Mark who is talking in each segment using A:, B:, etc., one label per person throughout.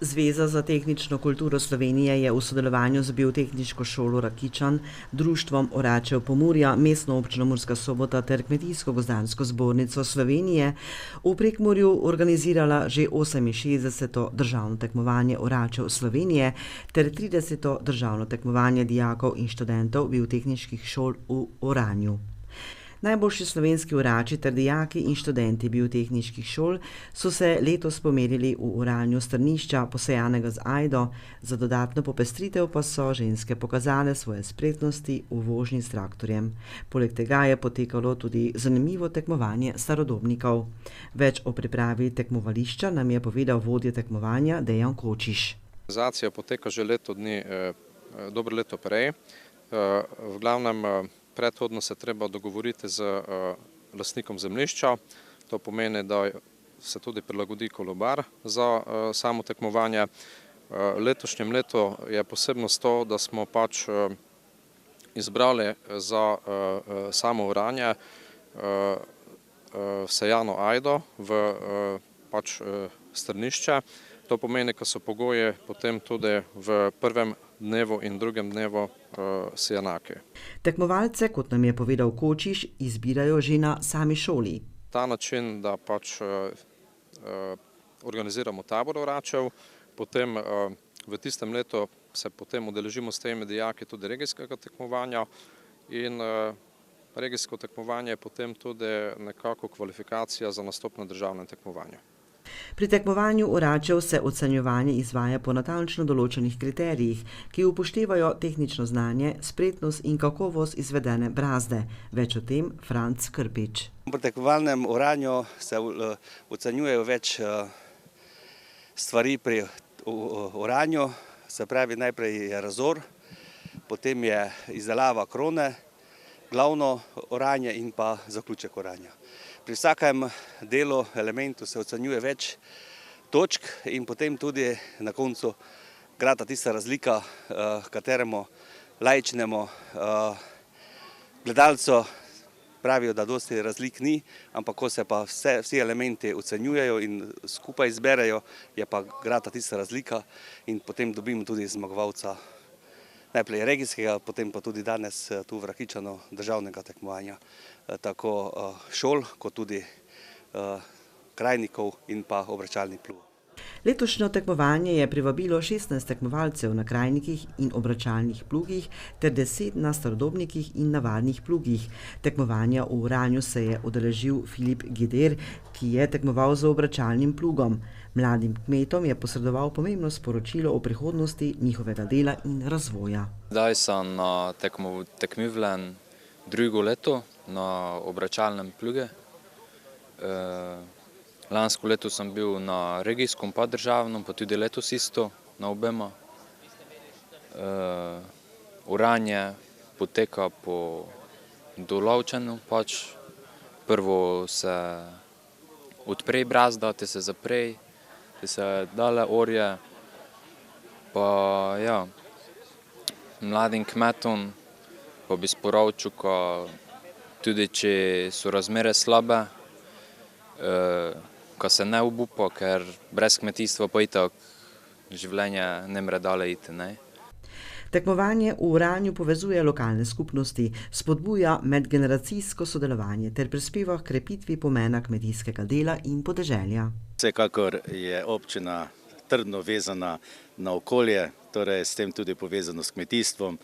A: Zveza za tehnično kulturo Slovenije je v sodelovanju z Biotehniško šolo Rakičan, Društvom Oračev Pomurja, Mestno občino Murska Sobota ter Kmetijsko-gozdarsko zbornico Slovenije v Prekmurju organizirala že 68. državno tekmovanje Oračev Slovenije ter 30. državno tekmovanje dijakov in študentov biotehniških šol v Oranju. Najboljši slovenski orači ter dijaki in študenti biotehniških šol so se letos pomerili v oranju strnišča, posejanega z ajdo, za dodatno popestritev pa so ženske pokazale svoje spretnosti v vožnji s traktorjem. Poleg tega je potekalo tudi zanimivo tekmovanje starodobnikov. Več o pripravi tekmovališča nam je povedal vodja tekmovanja Dejan Kočiš.
B: Organizacija poteka že leto dni, dobro leto prej. V glavnem predhodno se treba dogovoriti z lastnikom zemljišča. To pomeni, da se tudi prilagodi kolobar za samo tekmovanje. Letošnjem letu je posebnost to, da smo izbrali za samo oranje vsejano ajdo v strnišče. To pomeni, da so pogoji potem tudi v prvem dnevu in drugem dnevu si enaki.
A: Tekmovalce, kot nam je povedal Kočiš, izbirajo že na sami šoli.
B: Ta način, da organiziramo tabor oračev, potem v tistem letu se potem udeležimo s temi dijaki tudi regijskega tekmovanja in regijsko tekmovanje je potem tudi nekako kvalifikacija za nastop na državnem tekmovanju.
A: Pri tekmovanju oračev se ocenjevanje izvaja po natančno določenih kriterijih, ki upoštevajo tehnično znanje, spretnost in kakovost izvedene brazde. Več o tem Franc Krpič.
C: Pri tekmovalnem oranju se ocenjujejo več stvari pri oranju, se pravi najprej je razor, potem je izdelava krone, glavno oranje in pa zaključek oranja. Pri vsakem delu, elementu se ocenjuje več točk in potem tudi na koncu grata tista razlika, kateremu laičnemu gledalcu pravijo, da dosti razlik ni, ampak ko se pa vsi elementi ocenjujejo in skupaj izberejo, je pa grata tista razlika in potem dobimo tudi zmagovalca. Najprej regijskega, potem pa tudi danes tu v Rakičanu državnega tekmovanja, tako šol kot tudi krajnikov in pa obračalnih plugov.
A: Letošnjo tekmovanje je privabilo 16 tekmovalcev na krajnikih in obračalnih plugih ter 10 na starodobnikih in navadnih plugih. Tekmovanja v oranju se je udeležil Filip Gider, ki je tekmoval z obračalnim plugom. Mladim kmetom je posredoval pomembno sporočilo o prihodnosti njihovega dela in razvoja.
D: Zdaj sem na tekmivljen drugo leto na obračalnem pluge. Lansko leto sem bil na regijskom pa državnem, pa tudi letos isto na obema. Oranje poteka po dolovčenu, prvo se odprej brazda, te se zaprej, te se dale orje. Pa ja, mladim kmetom pa bi sporočil, tudi če so razmere slabe, ko se ne obupa, ker brez kmetijstva pa itak življenje ne more dalje iti.
A: Tekmovanje v oranju povezuje lokalne skupnosti, spodbuja medgeneracijsko sodelovanje ter prispeva k krepitvi pomena kmetijskega dela in podeželja.
E: Vsekakor je občina trdno vezana na okolje, torej s tem tudi povezano s kmetijstvom,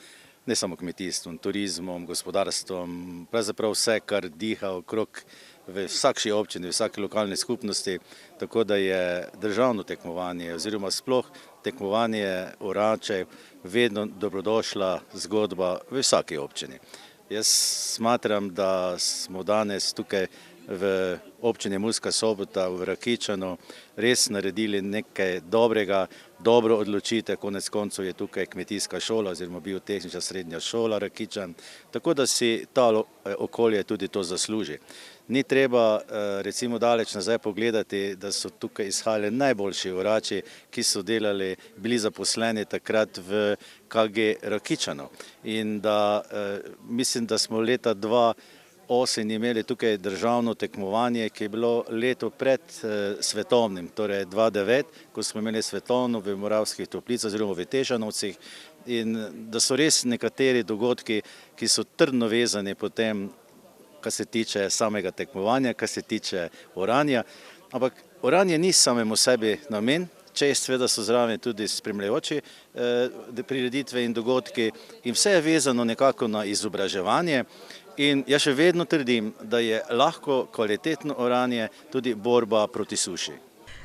E: ne samo kmetijstvom, turizmom, gospodarstvom, pravzaprav vse, kar diha okrog v vsaki občini, v vsaki lokalni skupnosti, tako da je državno tekmovanje oziroma sploh tekmovanje oračev vedno dobrodošla zgodba v vsaki občini. Jaz smatram, da smo danes tukaj v občini Murska Sobota v Rakičanu res naredili nekaj dobrega, dobro odločitev, konec koncev je tukaj kmetijska šola oziroma biotehnična srednja šola Rakičan, tako da si ta okolje tudi to zasluži. Ni treba recimo daleč nazaj pogledati, da so tukaj izhajali najboljši orači, ki so delali, bili zaposleni takrat v KG Rakičanu. In da mislim, da smo leta 2008 imeli tukaj državno tekmovanje, ki je bilo leto pred svetovnim, torej 2009, ko smo imeli svetovno v Moravskih Toplicah oziroma v Tešanovcih, in da so res nekateri dogodki, ki so trdno vezani potem, kar se tiče samega tekmovanja, kar se tiče oranja, ampak oranje ni samemu sebi namen, čez seveda so zraven tudi spremljajoči prireditve in dogodki in vse je vezano nekako na izobraževanje. In jaz še vedno trdim, da je lahko kvalitetno oranje tudi borba proti suši.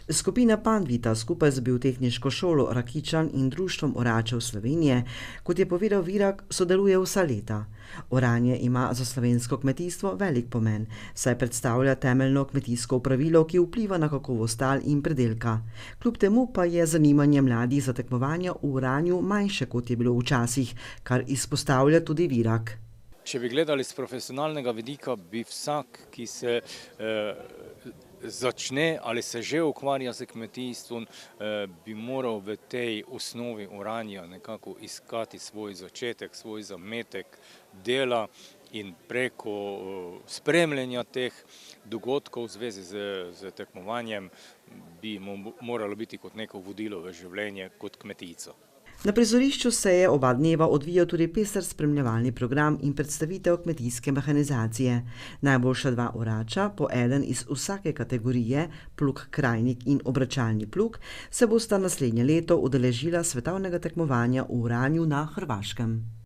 A: Skupina Panvita skupaj z Biotehniško šolo Rakičan in Društvom oračev Slovenije, kot je povedal Virak, sodeluje vsa leta. Oranje ima za slovensko kmetijstvo velik pomen, saj predstavlja temeljno kmetijsko opravilo, ki vpliva na kakovost tal in predelka. Kljub temu pa je zanimanje mladih za tekmovanja v oranju manjše, kot je bilo včasih, kar izpostavlja tudi Virak.
F: Če bi gledali z profesionalnega vidika, bi vsak, ki se začne ali se že ukvarja z kmetijstvom, bi moral v tej osnovi oranja nekako iskati svoj začetek, svoj zametek dela in preko spremljanja teh dogodkov v zvezi z tekmovanjem bi mu moralo biti kot neko vodilo v življenje kot kmetico.
A: Na prizorišču se je oba dneva odvijal tudi pester spremljevalni program in predstavitev kmetijske mehanizacije. Najboljša dva orača, po eden iz vsake kategorije, plug krajnik in obračalni plug, se bosta naslednje leto udeležila svetovnega tekmovanja v oranju na Hrvaškem.